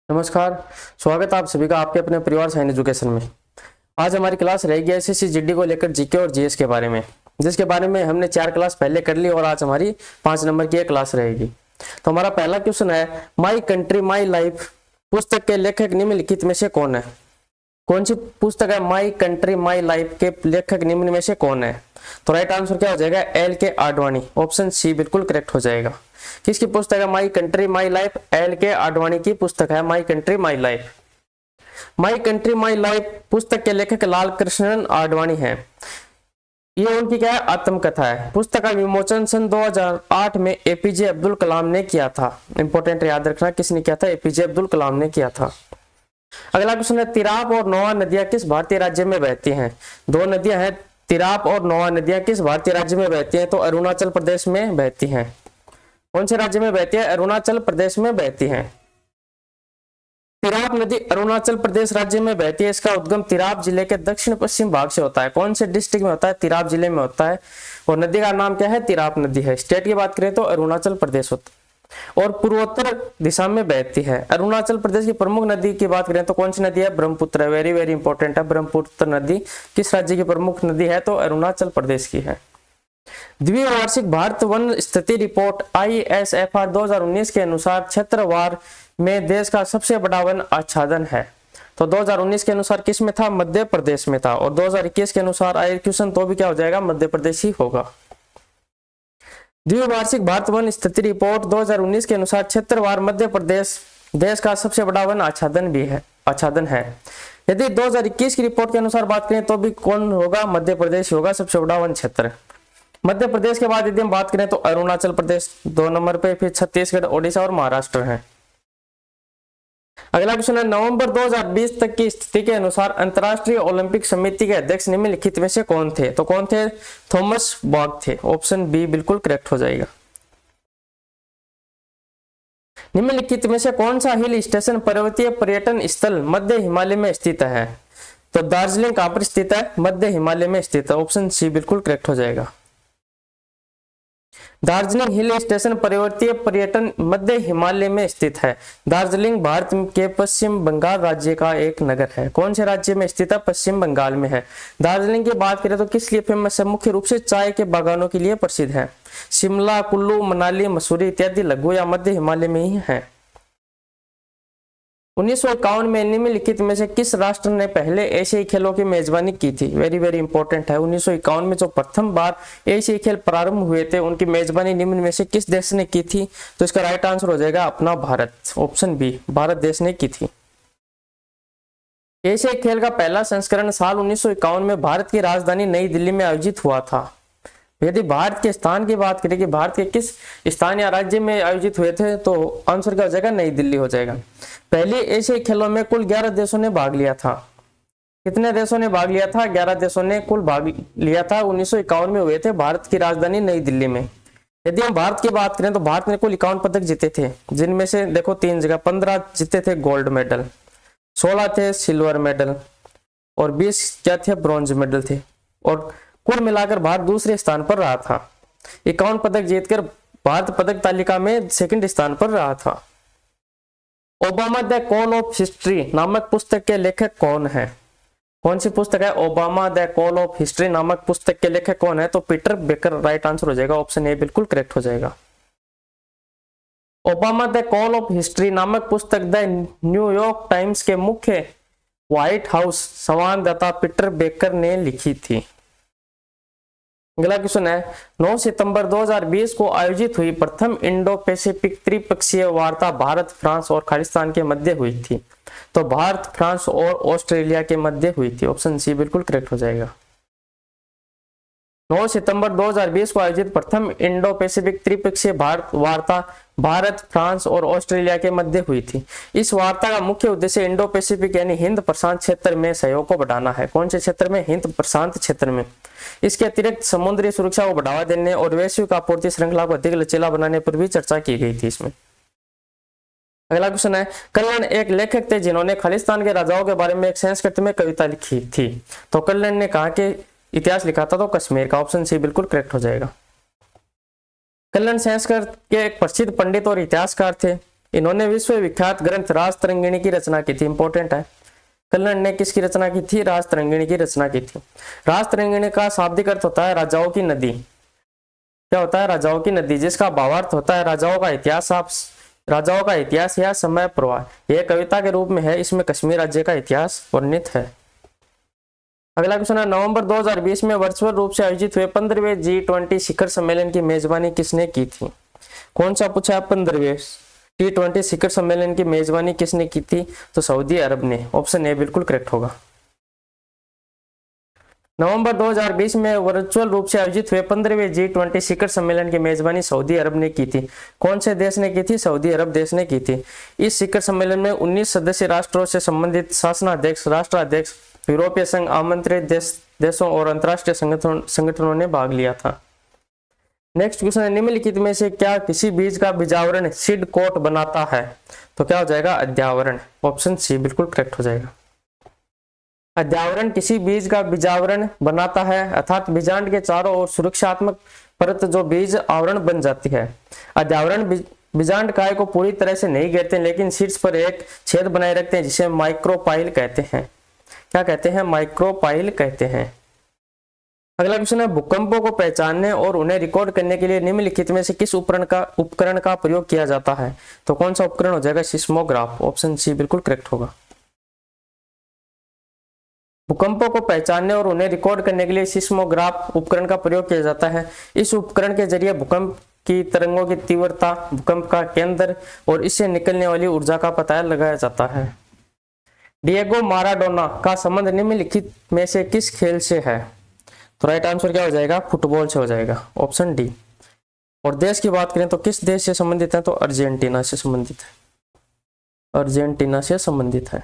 नमस्कार। स्वागत है आप सभी का आपके अपने परिवार साइन एजुकेशन में। आज हमारी क्लास रहेगी एसएससी जीडी को लेकर जीके और जीएस के बारे में, जिसके बारे में हमने 4 क्लास पहले कर ली और आज हमारी 5 नंबर की एक क्लास रहेगी। तो हमारा पहला क्वेश्चन है, माई कंट्री माई लाइफ पुस्तक के लेखक निम्नलिखित में से कौन है? कौन सी पुस्तक है माई कंट्री माई लाइफ के लेखक निम्न में से कौन है? तो राइट आंसर क्या हो जाएगा? एल के आडवाणी, ऑप्शन सी बिल्कुल करेक्ट हो जाएगा। किसकी पुस्तक है my country my life? L के आडवाणी की पुस्तक है my country my life. My country my life पुस्तक के लेखक लाल कृष्णन आडवाणी है। ये उनकी क्या है? आत्मकथा है। पुस्तक का विमोचन सन 2008 में एपीजे अब्दुल कलाम ने किया था। इंपॉर्टेंट याद रखना, किसने किया था? एपीजे अब्दुल कलाम ने किया था। अगला क्वेश्चन है, तिराप और नोआ नदियां किस भारतीय राज्य में बहती हैं? दो नदियां हैं, तिराप और नोआ नदियां किस भारतीय राज्य में बहती हैं? तो अरुणाचल प्रदेश में बहती हैं। कौन से राज्य में बहती है? अरुणाचल प्रदेश में बहती हैं। तिराप नदी अरुणाचल प्रदेश राज्य में बहती है। इसका उद्गम तिराप जिले के दक्षिण पश्चिम भाग से होता है। कौन से डिस्ट्रिक्ट में होता है? तिराप जिले में होता है। और नदी का नाम क्या है? तिराप नदी है। स्टेट की बात करें तो अरुणाचल प्रदेश होता है और पूर्वोत्तर दिशा में बहती है। अरुणाचल प्रदेश की प्रमुख नदी की बात करें तो कौन सी नदी है? ब्रह्मपुत्र। वेरी वेरी इंपॉर्टेंट है। ब्रह्मपुत्र नदी किस राज्य की प्रमुख नदी है? तो अरुणाचल प्रदेश की है। द्विवार्षिक भारत वन स्थिति रिपोर्ट ISFR 2019 के अनुसार क्षेत्रवार में देश का सबसे बड़ा वन आच्छादन है। तो 2019 के अनुसार किस में था? मध्य प्रदेश में था। और 2021 के अनुसार आए क्वेश्चन तो भी क्या हो जाएगा? मध्य प्रदेश ही होगा। द्विवार्षिक भारत वन स्थिति रिपोर्ट 2019 के अनुसार क्षेत्रवार मध्य प्रदेश देश का सबसे बड़ा वन आच्छादन है। यदि 2021 की रिपोर्ट के अनुसार बात करें तो भी कौन होगा? मध्य प्रदेश होगा सबसे बड़ा वन क्षेत्र। मध्य प्रदेश के बाद यदि हम बात करें तो अरुणाचल प्रदेश 2 नंबर पे, फिर छत्तीसगढ़, ओडिशा और महाराष्ट्र है। अगला क्वेश्चन है, नवंबर 2020 तक की स्थिति के अनुसार अंतरराष्ट्रीय ओलंपिक समिति के अध्यक्ष निम्नलिखित में से कौन थे? तो कौन थे? थॉमस बॉक थे। ऑप्शन बी बिल्कुल करेक्ट हो जाएगा। निम्नलिखित में से कौन सा हिल स्टेशन पर्वतीय पर्यटन स्थल मध्य हिमालय में स्थित है? तो दार्जिलिंग कहां पर स्थित है? मध्य हिमालय में स्थित है। ऑप्शन सी बिल्कुल करेक्ट हो जाएगा। दार्जिलिंग हिल स्टेशन पर्वतीय पर्यटन मध्य हिमालय में स्थित है। दार्जिलिंग भारत के पश्चिम बंगाल राज्य का एक नगर है। कौन से राज्य में स्थित है? पश्चिम बंगाल में है। दार्जिलिंग की बात करें तो किस लिए फेमस है? मुख्य रूप से चाय के बागानों के लिए प्रसिद्ध है। शिमला, कुल्लू, मनाली, मसूरी इत्यादि लघु या मध्य हिमालय में ही है। 1951 में निम्नलिखित में से किस राष्ट्र ने पहले एशियाई खेलों की मेजबानी की थी? वेरी वेरी इंपॉर्टेंट है। 1951 में जो प्रथम बार एशियाई खेल प्रारंभ हुए थे उनकी मेजबानी निम्न में से किस देश ने की थी? तो इसका राइट आंसर हो जाएगा अपना भारत। ऑप्शन बी भारत देश ने की थी। एशियाई खेल का पहला संस्करण साल 1951 में भारत की राजधानी नई दिल्ली में आयोजित हुआ था। यदि भारत के स्थान की बात करें कि भारत के किस स्थान या राज्य में आयोजित हुए थे तो आंसर क्या हो जाएगा? नई दिल्ली हो जाएगा। पहले एशियाई खेलों में कुल 11 देशों ने भाग लिया था। कितने देशों ने भाग लिया था? 11 देशों ने कुल भाग लिया था। 1951 में हुए थे भारत की राजधानी नई दिल्ली में। यदि हम भारत की बात करें तो भारत ने कुल 51 पदक जीते थे, जिनमें से देखो 3 जगह 15 जीते थे गोल्ड मेडल, 16 थे सिल्वर मेडल और 20 क्या थे? ब्रॉन्ज मेडल थे। और कुल मिलाकर भारत दूसरे स्थान पर रहा था। 51 पदक जीतकर भारत पदक तालिका में सेकंड स्थान पर रहा था। Obama the call of history नामक पुस्तक के लेखक कौन है? कौन सी पुस्तक है? Obama the call of history नामक पुस्तक के लेखक कौन है? तो पीटर बेकर राइट आंसर हो जाएगा। ऑप्शन ए बिल्कुल करेक्ट हो जाएगा। Obama the call of history नामक पुस्तक द न्यूयॉर्क टाइम्स के मुख्य व्हाइट हाउस संवाददाता पीटर बेकर ने लिखी थी। अगला क्वेश्चन है, 9 सितंबर 2020 को आयोजित हुई प्रथम इंडो पैसिफिक त्रिपक्षीय वार्ता भारत, फ्रांस और खालिस्तान के मध्य हुई थी। तो भारत, फ्रांस और ऑस्ट्रेलिया के मध्य हुई थी। ऑप्शन सी बिल्कुल करेक्ट हो जाएगा। 9 सितंबर 2020 को आयोजित प्रथम इंडो पैसिफिक त्रिपक्षीय वार्ता भारत, फ्रांस और ऑस्ट्रेलिया के मध्य हुई थी। इस वार्ता का मुख्य उद्देश्य इंडो पैसिफिक यानी हिंद प्रशांत क्षेत्र में सहयोग को बढ़ाना है। कौन से क्षेत्र में? हिंद प्रशांत क्षेत्र में। इसके अतिरिक्त समुद्री सुरक्षा को बढ़ावा देने और वैश्विक आपूर्ति श्रृंखला को अधिक लचीला बनाने पर भी चर्चा की गई थी इसमें। अगला क्वेश्चन है, कल्लन एक लेखक थे जिन्होंने खालिस्तान के राजाओं के बारे में एक संस्कृत में कविता लिखी थी। तो कल्लन ने कहा कि इतिहास लिखा था? तो कश्मीर का। ऑप्शन सी बिल्कुल करेक्ट हो जाएगा। कल्लन संस्कृत के एक प्रसिद्ध पंडित और इतिहासकार थे। इन्होंने विश्व विख्यात ग्रंथ रासतरंगिणी की रचना की थी। इंपॉर्टेंट है। कल्हण ने किसकी रचना की थी? रासतरंगिणी की रचना की थी। रासतरंगिणी का शाब्दिक अर्थ होता है राजाओं की नदी। क्या होता है? राजाओं की नदी, जिसका भावार्थ होता है राजाओं का इतिहास। राजाओं का इतिहास या समय प्रवाह। यह कविता के रूप में है। इसमें कश्मीर राज्य का इतिहास वर्णित है। अगला क्वेश्चन है, नवंबर 2020 में वर्चुअल रूप से आयोजित हुए 15वें G20 शिखर सम्मेलन की मेजबानी किसने की थी? कौन सा पूछा है? 15वें G20 शिखर सम्मेलन की मेजबानी किसने की थी? तो सऊदी अरब ने। ऑप्शन ए बिल्कुल करेक्ट होगा। नवंबर 2020 में वर्चुअल रूप से आयोजित हुए 15वें G20 शिखर सम्मेलन की मेजबानी सऊदी अरब ने की थी। कौन से देश ने की थी? सऊदी अरब देश ने की थी। इस शिखर सम्मेलन में 19 सदस्य राष्ट्रों से संबंधित शासनाध्यक्ष, राष्ट्राध्यक्ष, यूरोपीय संघ, आमंत्रित देशों और अंतर्राष्ट्रीय संगठनों ने भाग लिया था। नेक्स्ट क्वेश्चन है, निम्नलिखित में से क्या किसी बीज का बीजावरण सीड कोट बनाता है? तो क्या हो जाएगा? अध्यावरण। ऑप्शन सी बिल्कुल करेक्ट हो जाएगा। अध्यावरण किसी बीज का बीजावरण बनाता है, अर्थात बीजांड के चारों ओर सुरक्षात्मक परत जो बीज आवरण बन जाती है। अध्यावरण बीजांड काय को पूरी तरह से नहीं घेरते, लेकिन शीर्ष पर एक छेद बनाए रखते हैं, जिसे माइक्रोपाइल कहते हैं। क्या कहते हैं? माइक्रोपाइल कहते हैं। अगला क्वेश्चन है, भूकंपों को पहचानने और उन्हें रिकॉर्ड करने के लिए निम्नलिखित में से किस उपकरण का प्रयोग किया जाता है? तो कौन सा उपकरण हो जाएगा? सिस्मोग्राफ। ऑप्शन सी बिल्कुल करेक्ट होगा। भूकंपों को पहचानने और उन्हें रिकॉर्ड करने के लिए सिस्मोग्राफ उपकरण का प्रयोग किया जाता है। इस उपकरण के जरिए भूकंप की तरंगों की तीव्रता, भूकंप का केंद्र और इससे निकलने वाली ऊर्जा का पता लगाया जाता है। डिएगो माराडोना का संबंध निम्नलिखित में से किस खेल से है? तो राइट आंसर क्या हो जाएगा? फुटबॉल से हो जाएगा। Option D. और देश की बात करें तो किस देश से संबंधित है? तो अर्जेंटीना से संबंधित है। अर्जेंटीना से संबंधित है।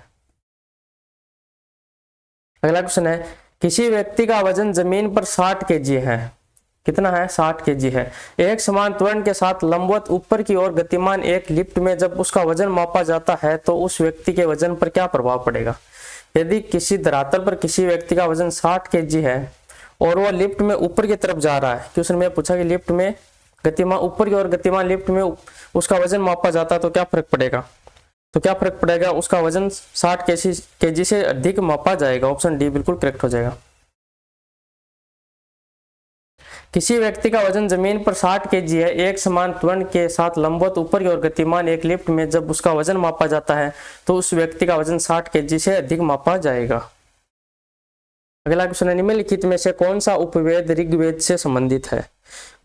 अगला क्वेश्चन है, किसी व्यक्ति का वजन जमीन पर 60 kg है। कितना है? 60 kg है। एक समान त्वरण के साथ लंबवत ऊपर की ओर गतिमान एक लिफ्ट में जब उसका वजन मापा जाता है तो उस व्यक्ति के वजन पर क्या प्रभाव पड़ेगा? यदि किसी धरातल पर किसी व्यक्ति का वजन 60 kg है और वो लिफ्ट में ऊपर की तरफ जा रहा है, क्वेश्चन में पूछा कि लिफ्ट में गतिमान ऊपर की ओर गतिमान लिफ्ट में उसका वजन मापा जाता है तो क्या फर्क पड़ेगा? तो क्या फर्क पड़ेगा? उसका वजन 60 kg से अधिक मापा जाएगा। ऑप्शन डी बिल्कुल करेक्ट हो जाएगा। किसी व्यक्ति का वजन जमीन पर 60 kg है, एक समान त्वरण के साथ लंबवत ऊपर की ओर गतिमान एक लिफ्ट में जब उसका वजन मापा जाता है तो उस व्यक्ति का वजन 60 kg से अधिक मापा जाएगा। अगला क्वेश्चन है, निम्नलिखित में से कौन सा उपवेद ऋग्वेद से संबंधित है?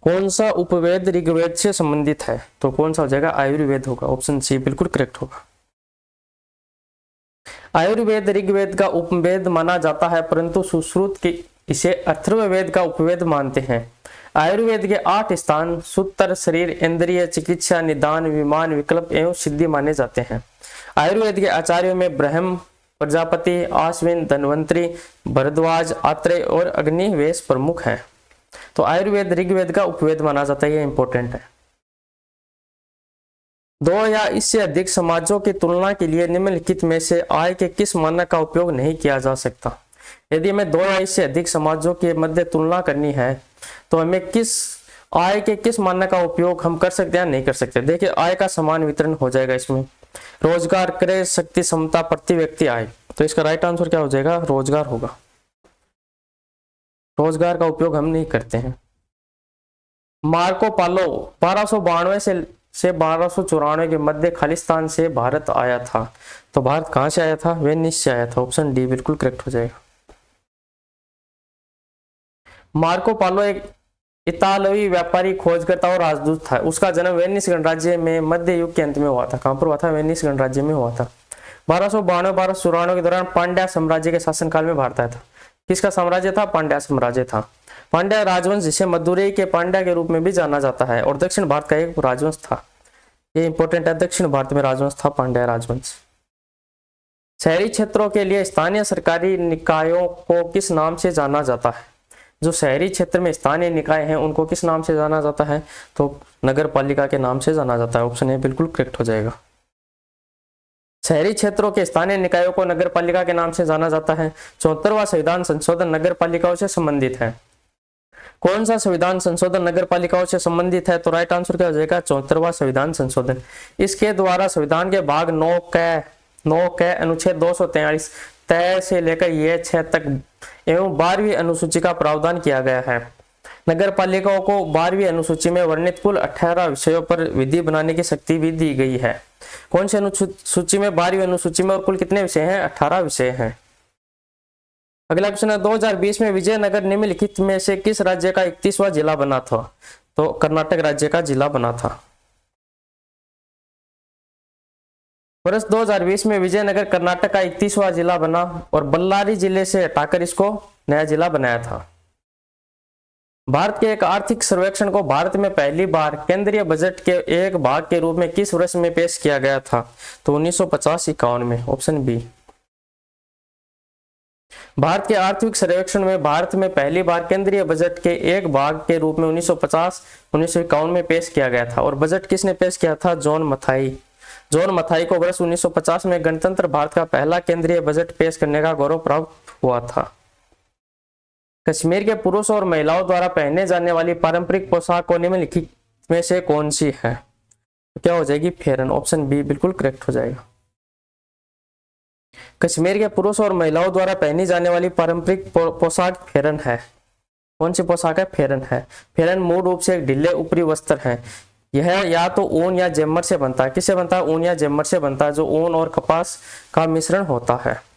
कौन सा उपवेद ऋग्वेद से संबंधित है? तो कौन सा हो जाएगा? आयुर्वेद होगा। ऑप्शन सी बिल्कुल करेक्ट होगा। आयुर्वेद ऋग्वेद का उपवेद माना जाता है, परंतु सुश्रुत के इसे अथर्ववेद का उपवेद मानते हैं। आयुर्वेद के 8 स्थान सूत्र, शरीर, इंद्रिय, चिकित्सा, निदान, विमान, विकल्प एवं सिद्धि माने जाते हैं। आयुर्वेद के आचार्यों में ब्रह्म, प्रजापति, आश्विन, धन्वंतरी, भरद्वाज, आत्रेय और अग्निवेश प्रमुख हैं। तो आयुर्वेद ऋग्वेद का उपवेद माना जाता है। ये इंपॉर्टेंट है। 2 या इससे अधिक समाजों की तुलना के लिए निम्नलिखित में से आय के किस मानक का उपयोग नहीं किया जा सकता? यदि हमें 2 या इससे अधिक समाजों के मध्य तुलना करनी है तो हमें आय के किस मानक का उपयोग हम कर सकते हैं? नहीं कर सकते। देखिए, आय का समान वितरण हो जाएगा इसमें। रोजगार, क्रय शक्ति, क्षमता, प्रति व्यक्ति आय। तो इसका राइट आंसर क्या हो जाएगा? रोजगार होगा। रोजगार का हम नहीं करते हैं। मार्को पालो 1292 से 1294 के मध्य खालिस्तान से भारत आया था। तो भारत कहां से आया था? वेनिस से आया था। ऑप्शन डी बिल्कुल करेक्ट हो जाएगा। मार्को पालो एक इतालवी व्यापारी, खोजकर्ता और राजदूत था। उसका जन्म वेनिस गणराज्य में मध्य युग के अंत में हुआ था। कहां पर हुआ था? वेनिस गणराज्य में हुआ था। 1292-1294 के दौरान पांड्या साम्राज्य के शासनकाल में भारत आया था। किसका साम्राज्य था? पांड्या साम्राज्य था। पांड्या राजवंश, जिसे मदुरई के पांड्या के रूप में भी जाना जाता है और दक्षिण भारत का एक राजवंश था। ये इंपॉर्टेंट है, दक्षिण भारत में राजवंश था पांड्या राजवंश। शहरी क्षेत्रों के लिए स्थानीय सरकारी निकायों को किस नाम से जाना जाता है? जो शहरी क्षेत्र में स्थानीय निकाय हैं उनको किस नाम से जाना जाता है? तो नगर पालिका के नाम से जाना जाता है। ऑप्शन ए बिल्कुल करेक्ट हो जाएगा। शहरी क्षेत्रों के स्थानीय निकायों को नगर पालिका के नाम से जाना जाता है। 74वां संविधान संशोधन नगर पालिकाओं से संबंधित है। कौन सा संविधान संशोधन नगर पालिकाओं से संबंधित है? तो राइट आंसर क्या हो जाएगा? 74वां संविधान संशोधन। इसके द्वारा संविधान के भाग 9 के अनुच्छेद 243 तय से लेकर ये 6 तक एवं 12वीं अनुसूची का प्रावधान किया गया है। नगर पालिकाओं को 12वीं अनुसूची में वर्णित कुल 18 विषयों पर विधि बनाने की शक्ति भी दी गई है। कौन सी अनुसूची में? 12वीं अनुसूची में। और कुल कितने विषय हैं? 18 विषय हैं। अगला क्वेश्चन है 2020 में विजयनगर निम्नलिखित में से किस राज्य का 31वां जिला बना था? तो कर्नाटक राज्य का जिला बना था। वर्ष 2020 में विजयनगर कर्नाटक का 31वां जिला बना और बल्लारी जिले से हटाकर इसको नया जिला बनाया था। भारत के एक आर्थिक सर्वेक्षण को भारत में पहली बार केंद्रीय बजट के एक भाग के रूप में किस वर्ष में पेश किया गया था? तो 1950-51 में। Option B. भारत के आर्थिक सर्वेक्षण में भारत में पहली बार केंद्रीय बजट के एक भाग के रूप में 1950-1951 में पेश किया गया था। और बजट किसने पेश किया था? जॉन मथाई। जॉन मथाई को वर्ष 1950 में गणतंत्र भारत का पहला केंद्रीय बजट पेश करने का गौरव प्राप्त हुआ था। कश्मीर के पुरुषों और महिलाओं द्वारा पहने जाने वाली पारंपरिक पोशाक को निम्नलिखित में से कौन सी है? तो क्या हो जाएगी? फेरन। ऑप्शन बी बिल्कुल करेक्ट हो जाएगा। कश्मीर के पुरुषों और महिलाओं द्वारा पहनी जाने वाली पारंपरिक पोशाक फेरन है। कौन सी पोशाक है? फेरन है। फेरन मूल रूप से एक ढीले ऊपरी वस्त्र है। यह या तो ऊन या जेमर से बनता है। किससे बनता है? ऊन या जेमर से बनता है, जो ऊन और कपास का मिश्रण होता है।